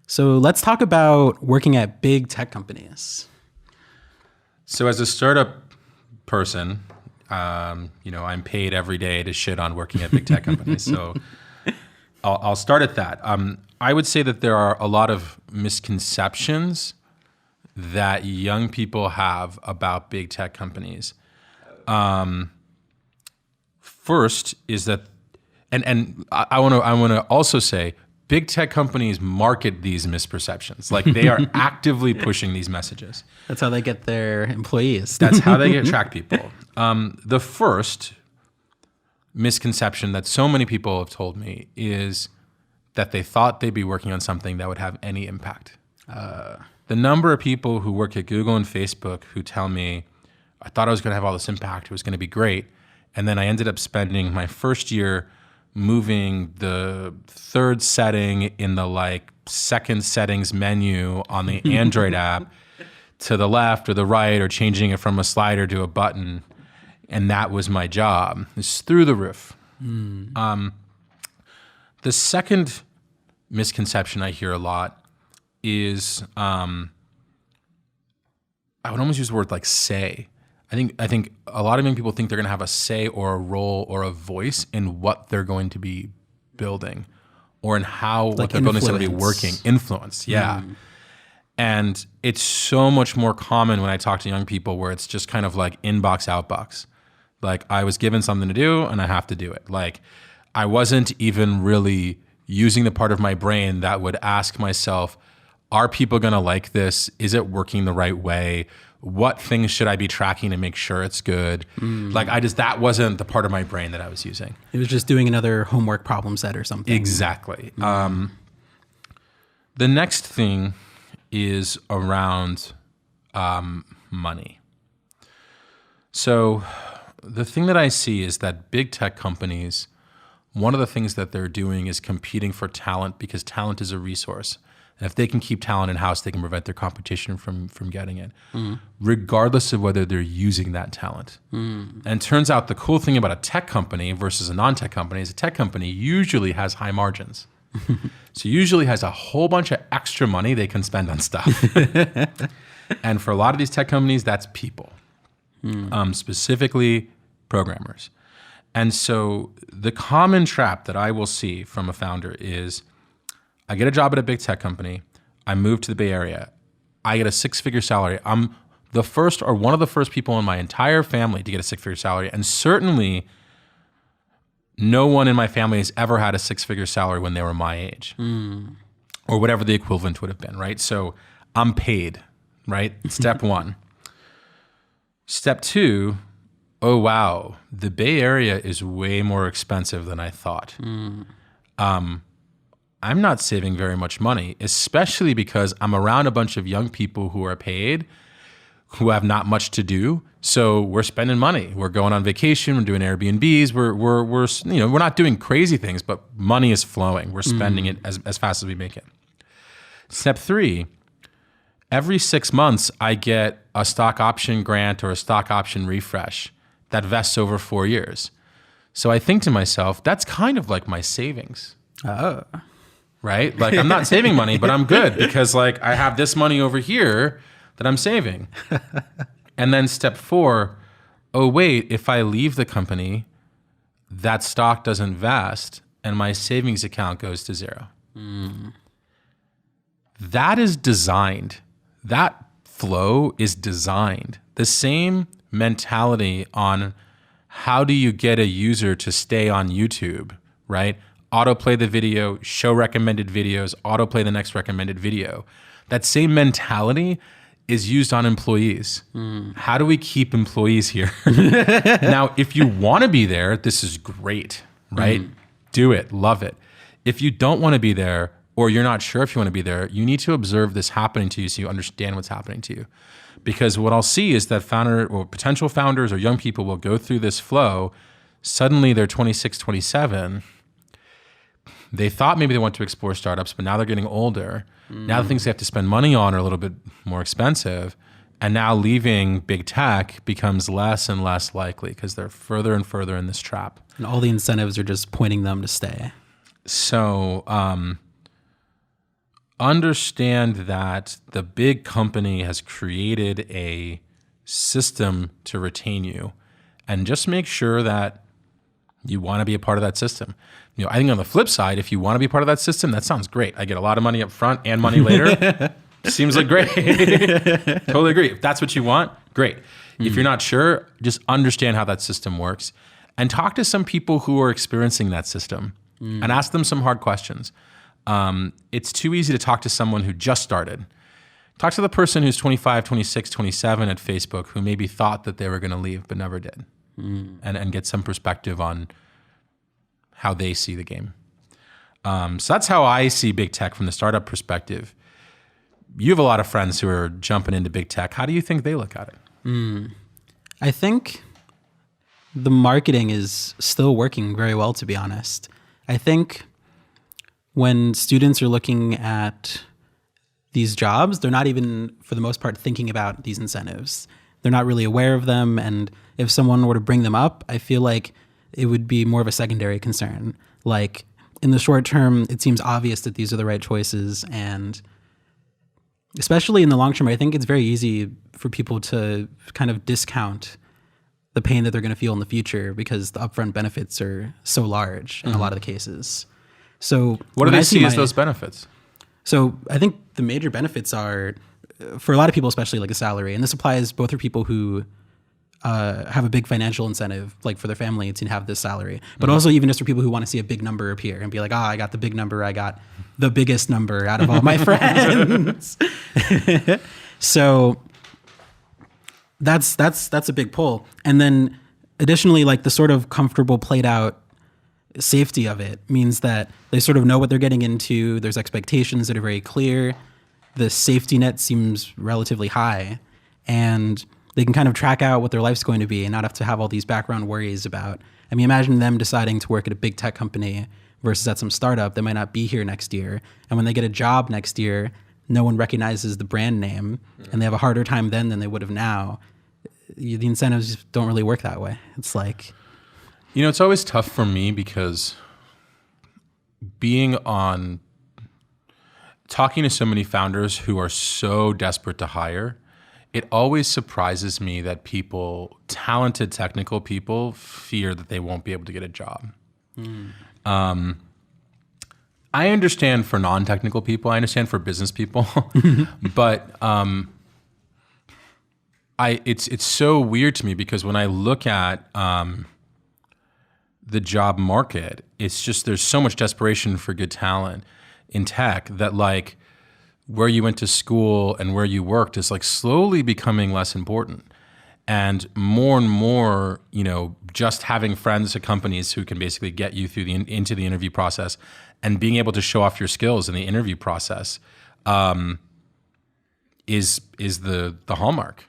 So let's talk about working at big tech companies. So as a startup person, I'm paid every day to shit on working at big tech companies. So I'll start at that. I would say that there are a lot of misconceptions that young people have about big tech companies. First is that, and I want to also say, big tech companies market these misperceptions. Like they are actively pushing these messages. That's how they get their employees. That's how they attract people. The first misconception that so many people have told me is that they thought they'd be working on something that would have any impact. The number of people who work at Google and Facebook who tell me, I thought I was going to have all this impact, it was going to be great, and then I ended up spending my first year moving the third setting in the second settings menu on the Android app to the left or the right, or changing it from a slider to a button. And that was my job. It's through the roof. The second misconception I hear a lot is, I would almost use the word say. I think a lot of young people think they're going to have a say or a role or a voice in what they're going to be building, or in how what they're building is going to be working. Influence, yeah. And it's so much more common when I talk to young people where it's just kind of like inbox, outbox. Like I was given something to do and I have to do it. Like I wasn't even really using the part of my brain that would ask myself, are people going to like this? Is it working the right way? What things should I be tracking to make sure it's good? That wasn't the part of my brain that I was using. It was just doing another homework problem set or something. Exactly. The next thing is around money. So the thing that I see is that big tech companies, one of the things that they're doing is competing for talent, because talent is a resource. And if they can keep talent in-house, they can prevent their competition from getting it, regardless of whether they're using that talent. And it turns out the cool thing about a tech company versus a non-tech company is a tech company usually has high margins. So usually has a whole bunch of extra money they can spend on stuff. And for a lot of these tech companies, that's people, specifically programmers. And so the common trap that I will see from a founder is, I get a job at a big tech company. I move to the Bay Area. I get a six-figure salary. I'm the first or one of the first people in my entire family to get a six-figure salary. And certainly no one in my family has ever had a six-figure salary when they were my age, or whatever the equivalent would have been, right? So I'm paid, right? Step one. Step two, oh, wow, the Bay Area is way more expensive than I thought. I'm not saving very much money, especially because I'm around a bunch of young people who are paid, who have not much to do. So we're spending money. We're going on vacation. We're doing Airbnbs. We're not doing crazy things, but money is flowing. We're spending it as fast as we make it. Step three, every 6 months, I get a stock option grant or a stock option refresh that vests over 4 years. So I think to myself, that's kind of like my savings. Oh. Right? Like I'm not saving money, but I'm good because I have this money over here that I'm saving. And then step four, oh wait, if I leave the company, that stock doesn't vest and my savings account goes to zero. That is designed. That flow is designed. The same mentality on how do you get a user to stay on YouTube, right? Autoplay the video, show recommended videos, autoplay the next recommended video. That same mentality is used on employees. How do we keep employees here? Now, if you want to be there, this is great, right? Do it, love it. If you don't want to be there, or you're not sure if you want to be there, you need to observe this happening to you so you understand what's happening to you. Because what I'll see is that potential founders or young people will go through this flow. Suddenly they're 26, 27. They thought maybe they want to explore startups, but now they're getting older. Now the things they have to spend money on are a little bit more expensive. And now leaving big tech becomes less and less likely because they're further and further in this trap. And all the incentives are just pointing them to stay. So understand that the big company has created a system to retain you, and just make sure that you want to be a part of that system. I think on the flip side, if you want to be part of that system, that sounds great. I get a lot of money up front and money later. Seems like great. Totally agree. If that's what you want, great. If you're not sure, just understand how that system works and talk to some people who are experiencing that system and ask them some hard questions. It's too easy to talk to someone who just started. Talk to the person who's 25, 26, 27 at Facebook who maybe thought that they were going to leave but never did, and get some perspective on how they see the game. So that's how I see big tech from the startup perspective. You have a lot of friends who are jumping into big tech. How do you think they look at it? I think the marketing is still working very well, to be honest. I think when students are looking at these jobs, they're not even, for the most part, thinking about these incentives. They're not really aware of them. And if someone were to bring them up, I feel like it would be more of a secondary concern. Like in the short term, it seems obvious that these are the right choices. And especially in the long term, I think it's very easy for people to kind of discount the pain that they're going to feel in the future because the upfront benefits are so large in a lot of the cases. So what do they see as those benefits? So I think the major benefits are, for a lot of people, especially like a salary, and this applies both for people who have a big financial incentive, like for their family to have this salary, but also even just for people who want to see a big number appear and be like, I got the big number, I got the biggest number out of all my friends. So that's a big pull. And then additionally, like the sort of comfortable, played out safety of it means that they sort of know what they're getting into. There's expectations that are very clear. The safety net seems relatively high, and they can kind of track out what their life's going to be and not have to have all these background worries about. I mean, imagine them deciding to work at a big tech company versus at some startup that might not be here next year. And when they get a job next year, no one recognizes the brand name, and they have a harder time then than they would have now. The incentives don't really work that way. It's like... It's always tough for me because talking to so many founders who are so desperate to hire, it always surprises me that talented technical people, fear that they won't be able to get a job. I understand for non-technical people, I understand for business people, but it's so weird to me because when I look at the job market, it's just there's so much desperation for good talent in tech that like where you went to school and where you worked is like slowly becoming less important. And more, just having friends at companies who can basically get you through into the interview process and being able to show off your skills in the interview process is the hallmark.